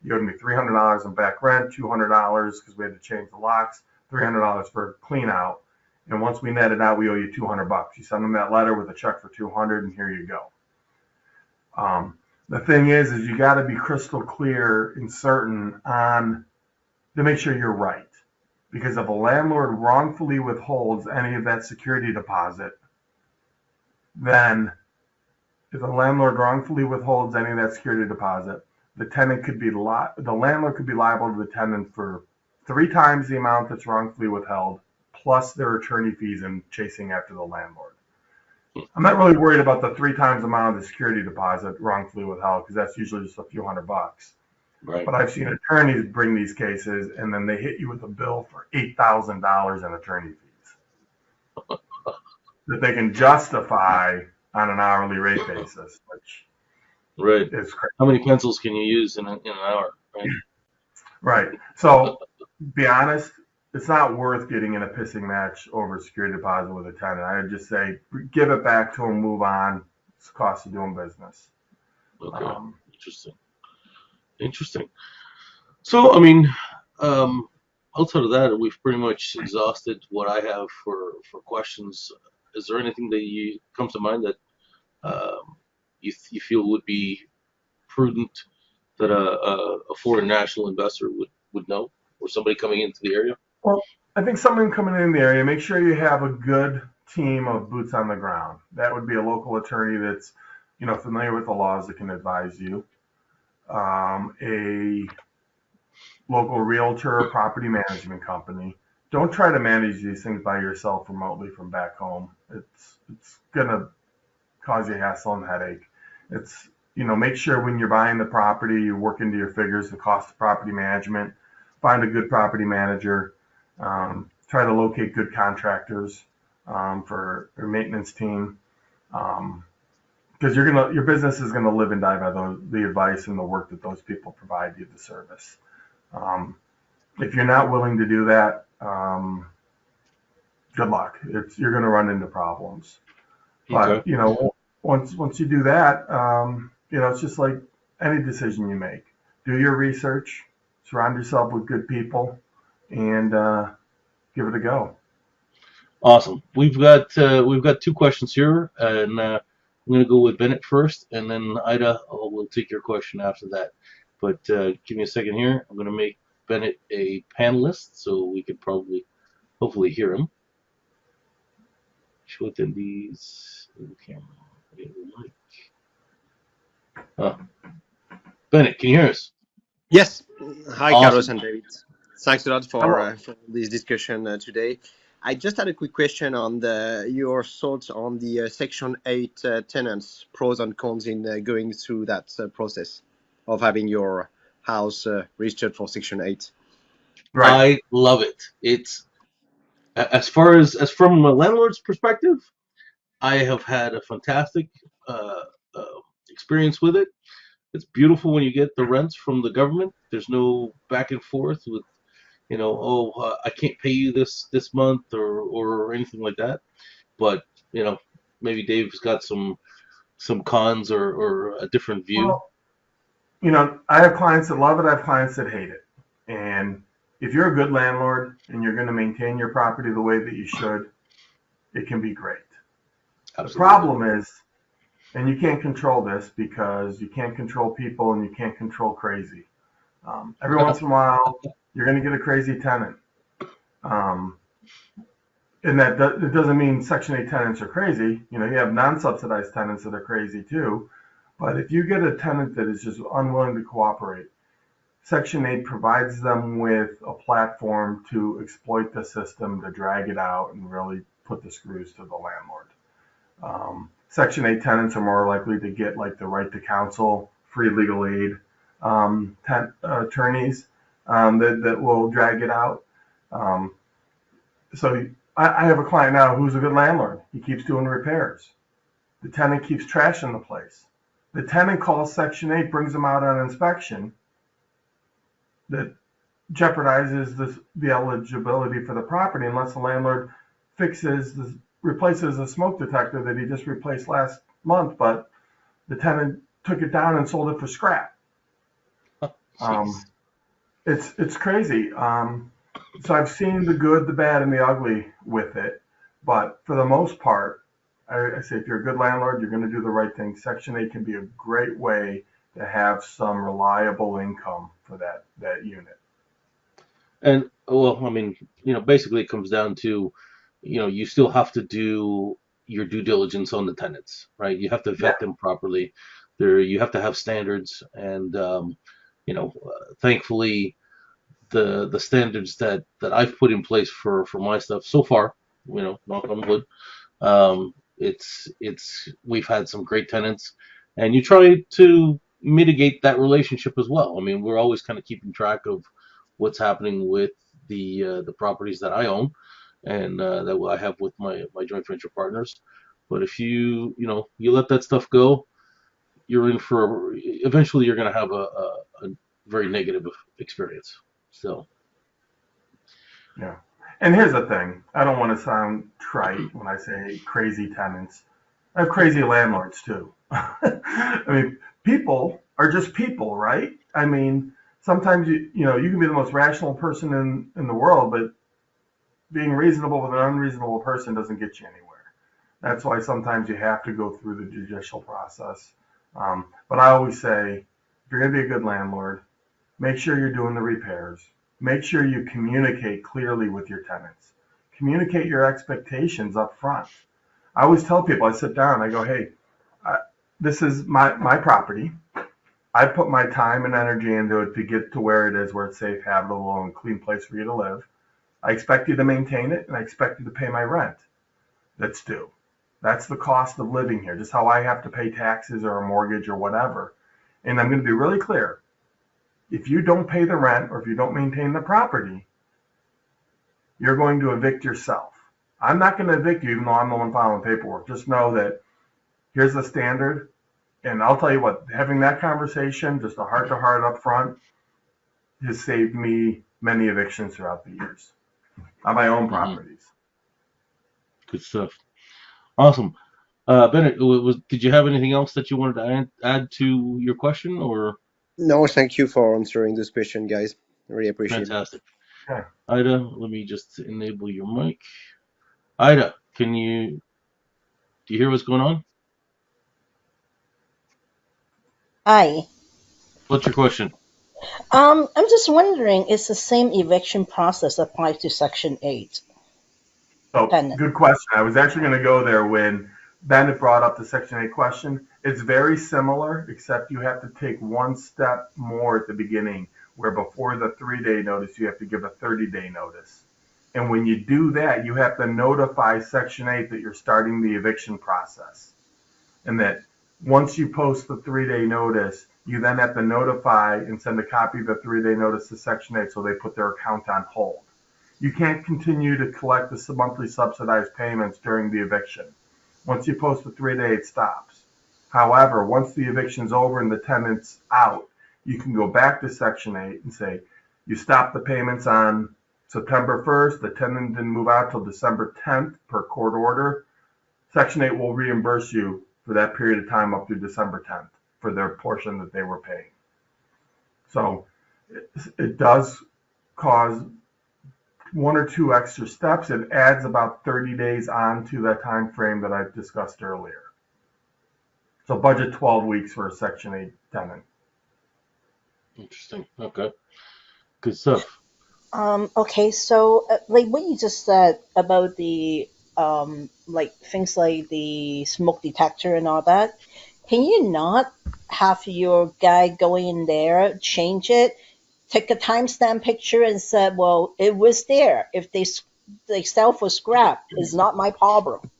You owed me $300 in back rent, $200 because we had to change the locks, $300 for clean out. And once we net it out, we owe you $200. You send them that letter with a check for 200, and here you go. The thing is you got to be crystal clear and certain on to make sure you're right. Because if a landlord wrongfully withholds any of that security deposit, then if the landlord wrongfully withholds any of that security deposit, the landlord could be liable to the tenant for 3 times the amount that's wrongfully withheld, plus their attorney fees and chasing after the landlord. I'm not really worried about the 3 times amount of the security deposit wrongfully withheld because that's usually just a few $100. right. But I've seen attorneys bring these cases and then they hit you with a bill for $8,000 in attorney fees that they can justify on an hourly rate basis, which Right. is crazy. How many pencils can you use in an hour? Right. Right. So, be honest, it's not worth getting in a pissing match over a security deposit with a tenant. I would just say give it back to them, move on. It's the cost of doing business. Okay. Um, Interesting. Interesting. So, I mean, um, outside of that, we've pretty much exhausted what I have for questions. Is there anything that you comes to mind that you feel would be prudent that a foreign national investor would know, or somebody coming into the area? Well, I think someone coming in the area, make sure you have a good team of boots on the ground. That would be a local attorney that's, familiar with the laws that can advise you. A local realtor or property management company don't try to manage these things by yourself remotely from back home. It's gonna cause you hassle and headache. It's, make sure when you're buying the property, you work into your figures the cost of property management. Find a good property manager. Try to locate good contractors for your maintenance team. Because your business is gonna live and die by the advice and the work that those people provide you, the service. Um, if you're not willing to do that, good luck. You're going to run into problems. Okay. But once you do that, it's just like any decision you make. Do your research, surround yourself with good people, and give it a go. Awesome. We've got two questions here, and I'm going to go with Bennett first, and then Ida will take your question after that. But give me a second here. I'm going to make Bennett a panelist so we can probably, hopefully, hear him. Show attendees in the camera. Bennett, can you hear us? Yes. Hi, Carlos Awesome. and David. Thanks a lot Hello. for this discussion today. I just had a quick question on your thoughts on the Section 8 tenants, pros and cons in going through that process of having your house registered for Section 8. Right. I love it. It's as far as from a landlord's perspective, I have had a fantastic uh, uh, experience with it. It's beautiful when you get the rents from the government. There's no back and forth with, I can't pay you this month or anything like that. But maybe Dave's got some cons or a different view. Well, I have clients that love it. I have clients that hate it. And if you're a good landlord and you're going to maintain your property the way that you should, it can be great. The Absolutely. problem is, and you can't control this because you can't control people and you can't control crazy. Every once in a while, you're going to get a crazy tenant. And it doesn't mean Section 8 tenants are crazy. You have non-subsidized tenants that are crazy too. But if you get a tenant that is just unwilling to cooperate, Section 8 provides them with a platform to exploit the system, to drag it out, and really put the screws to the landlord. Section 8 tenants are more likely to get like the right to counsel, free legal aid, attorneys that will drag it out. So I have a client now who's a good landlord. He keeps doing repairs. The tenant keeps trashing the place. The tenant calls Section 8, brings them out on inspection. That jeopardizes the eligibility for the property unless the landlord replaces the smoke detector that he just replaced last month, but the tenant took it down and sold it for scrap. It's crazy. So I've seen the good, the bad, and the ugly with it, but for the most part, I say if you're a good landlord, you're going to do the right thing. Section 8 can be a great way to have some reliable income for that unit. And well, I mean, basically it comes down to, you still have to do your due diligence on the tenants, right? You have to Yeah. vet them properly. You have to have standards, and thankfully, the standards that I've put in place for my stuff so far, knock on wood, we've had some great tenants, and you try to mitigate that relationship as well. I mean, we're always kind of keeping track of what's happening with the properties that I own and that I have with my joint venture partners. But if you let that stuff go, you're in for eventually you're going to have a very negative experience. So Yeah. And here's the thing. I don't want to sound trite when I say crazy tenants. I have crazy landlords too. I mean, people are just people, right? I mean, sometimes you can be the most rational person in the world, but being reasonable with an unreasonable person doesn't get you anywhere. That's why sometimes you have to go through the judicial process. But I always say, if you're going to be a good landlord, make sure you're doing the repairs. Make sure you communicate clearly with your tenants. Communicate your expectations up front. I always tell people, I sit down, I go, hey, this is my property. I put my time and energy into it to get to where it is, where it's safe, habitable, and clean place for you to live. I expect you to maintain it, and I expect you to pay my rent that's due. That's the cost of living here, just how I have to pay taxes or a mortgage or whatever. And I'm going to be really clear. If you don't pay the rent or if you don't maintain the property, you're going to evict yourself. I'm not going to evict you even though I'm the one filing paperwork. Just know that here's the standard. And I'll tell you what, having that conversation, just a heart-to-heart up front, has saved me many evictions throughout the years on my own properties. Good stuff. Awesome. Bennett, did you have anything else that you wanted to add to your question, or? No, thank you for answering this question, guys. Really appreciate it. Fantastic. Yeah. Ida, let me just enable your mic. Ida, do you hear what's going on? Hi. What's your question? I'm just wondering, is the same eviction process applied to Section 8 So, tenant? good question. I was actually going to go there when Bennett brought up the Section 8 question. It's very similar, except you have to take one step more at the beginning, where before the 3-day notice, you have to give a 30-day notice. And when you do that, you have to notify Section 8 that you're starting the eviction process. And that once you post the 3-day notice, you then have to notify and send a copy of the 3-day notice to Section 8 so they put their account on hold. You can't continue to collect the monthly subsidized payments during the eviction. Once you post the 3-day, it stops. However, once the eviction's over and the tenant's out, you can go back to Section 8 and say, you stopped the payments on September 1st, the tenant didn't move out till December 10th per court order. Section 8 will reimburse you for that period of time up through December 10th for their portion that they were paying. So it does cause one or two extra steps. It adds about 30 days on to that time frame that I've discussed earlier. So budget 12 weeks for a Section 8 tenant. Interesting. Okay. Good stuff. Okay, so like what you just said about the like things like the smoke detector and all that, can you not have your guy go in there, change it, take a timestamp picture, and said, well, it was there. If they sell for scrap, it's not my problem.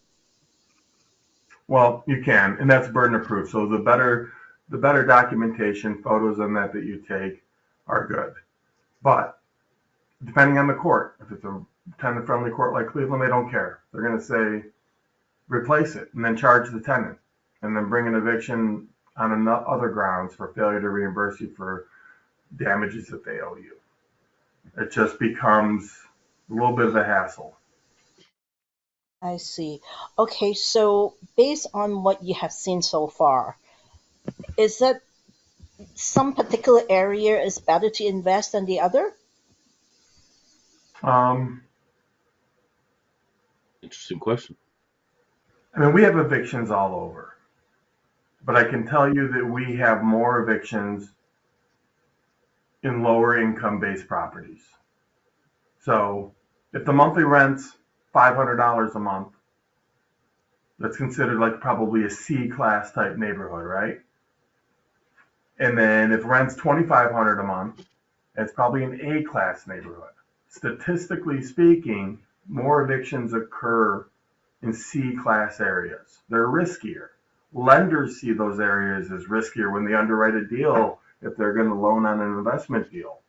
Well, you can, and that's burden of proof. So the better documentation, photos on that you take are good. But depending on the court, if it's a tenant-friendly court like Cleveland, they don't care. They're going to say, replace it, and then charge the tenant, and then bring an eviction on other grounds for failure to reimburse you for damages that they owe you. It just becomes a little bit of a hassle. I see. Okay, so based on what you have seen so far, is that some particular area is better to invest than the other? Interesting question. I mean, we have evictions all over, but I can tell you that we have more evictions in lower income based properties. So if the monthly rent's $500 a month, that's considered like probably a C class type neighborhood, right? And then if rent's $2,500 a month, it's probably an A class neighborhood. Statistically speaking, more evictions occur in C class areas. They're riskier. Lenders see those areas as riskier when they underwrite a deal if they're going to loan on an investment deal.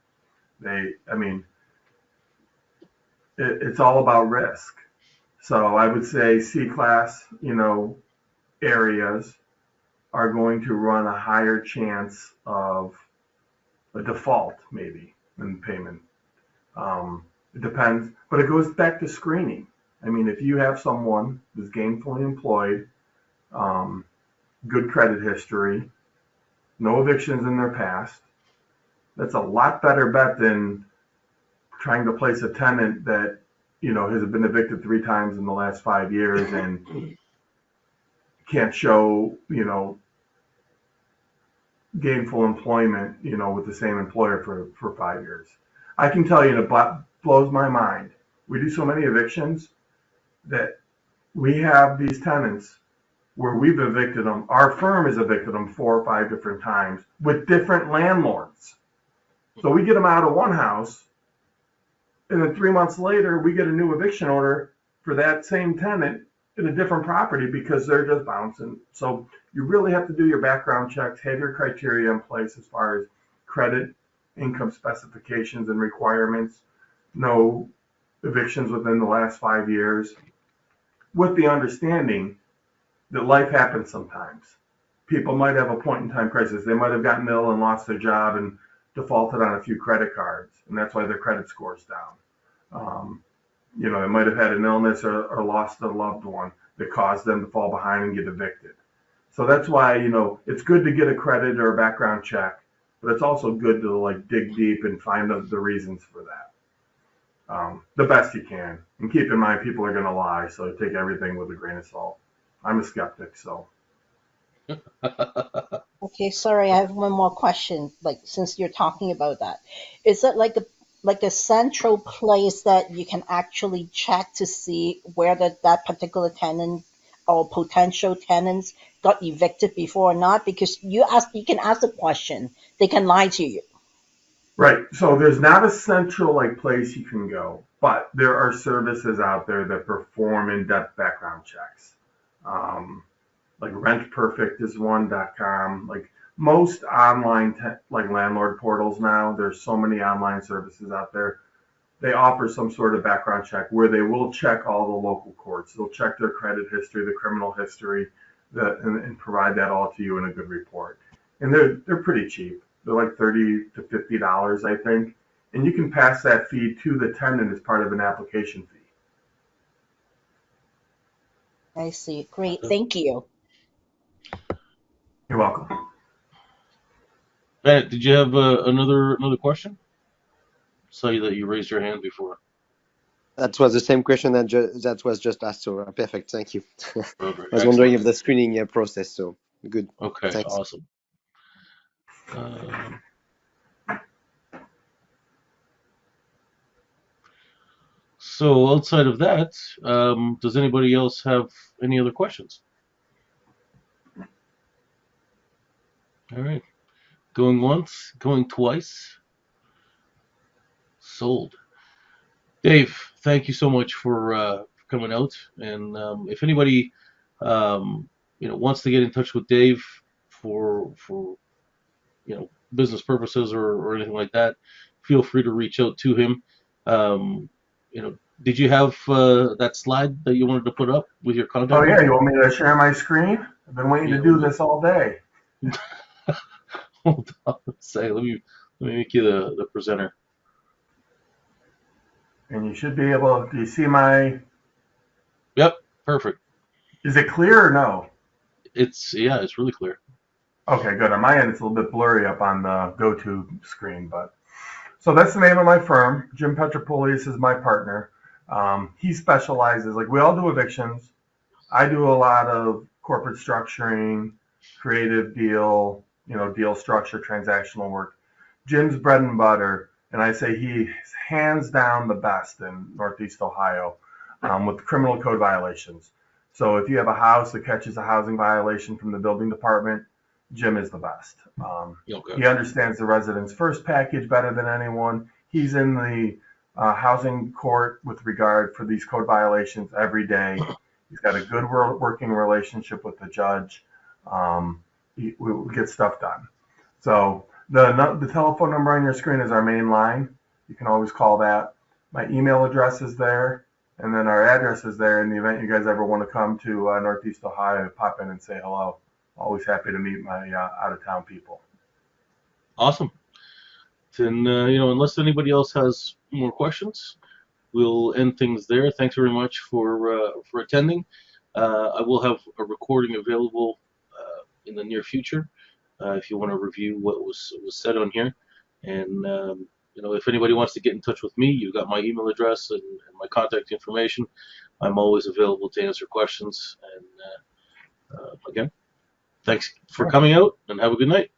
It's all about risk. So I would say C class, areas are going to run a higher chance of a default, maybe, in payment. It depends, but it goes back to screening. I mean, if you have someone who's gainfully employed, good credit history, no evictions in their past, that's a lot better bet than trying to place a tenant that, has been evicted 3 times in the last 5 years and can't show, gainful employment, with the same employer for 5 years. I can tell you, it blows my mind. We do so many evictions that we have these tenants where we've evicted them. Our firm has evicted them 4 or 5 different times with different landlords. So we get them out of one house, And then 3 months later, we get a new eviction order for that same tenant in a different property because they're just bouncing. So you really have to do your background checks, have your criteria in place as far as credit, income specifications and requirements, no evictions within the last 5 years, with the understanding that life happens sometimes. People might have a point in time crisis. They might have gotten ill and lost their job and defaulted on a few credit cards, and that's why their credit score's down. They might have had an illness or lost a loved one that caused them to fall behind and get evicted. So that's why, it's good to get a credit or a background check, but it's also good to like dig deep and find the reasons for that. The best you can. And keep in mind, people are going to lie, so take everything with a grain of salt. I'm a skeptic, so. Okay, sorry, I have one more question. Like, since you're talking about that, is it like a central place that you can actually check to see whether that particular tenant or potential tenants got evicted before or not? Because you can ask the question, they can lie to you. Right. So there's not a central place you can go, but there are services out there that perform in-depth background checks. Like RentPerfect is one.com. Like most online landlord portals now, there's so many online services out there. They offer some sort of background check where they will check all the local courts. They'll check their credit history, the criminal history, and provide that all to you in a good report. And they're pretty cheap. They're like $30 to $50, I think. And you can pass that fee to the tenant as part of an application fee. I see. Great. Thank you. You're welcome. Matt, did you have another question? Saw that you raised your hand before. That was the same question that was just asked. So perfect. Thank you. I was wondering if the screening process. So good. Okay. Thanks. Awesome. So outside of that, does anybody else have any other questions? All right. Going once, going twice. Sold. Dave, thank you so much for coming out. And if anybody wants to get in touch with Dave for business purposes or anything like that, feel free to reach out to him. Did you have that slide that you wanted to put up with your contact? Oh yeah, you want me to share my screen? I've been waiting to do this all day. Hold on a second. Let me make you the presenter. And you should be able. Do you see my? Yep, perfect. Is it clear or no? It's really clear. Okay, good. On my end, it's a little bit blurry up on the go-to screen, but so that's the name of my firm. Jim Petropoulos is my partner. He specializes, we all do evictions. I do a lot of corporate structuring, creative deal structure, transactional work. Jim's bread and butter, and I say he's hands down the best in Northeast Ohio with criminal code violations. So if you have a house that catches a housing violation from the building department, Jim is the best. Okay. He understands the resident's first package better than anyone. He's in the housing court with regard for these code violations every day. He's got a good working relationship with the judge. We get stuff done. So the telephone number on your screen is our main line. You can always call that. My email address is there, and then our address is there in the event you guys ever want to come to Northeast Ohio, pop in and say hello. Always happy to meet my out-of-town people. Awesome. Then, unless anybody else has more questions, we'll end things there. Thanks very much for attending. I will have a recording available in the near future if you want to review what was said on here. And if anybody wants to get in touch with me, you've got my email address and my contact information. I'm always available to answer questions. And again, thanks for coming out, and have a good night.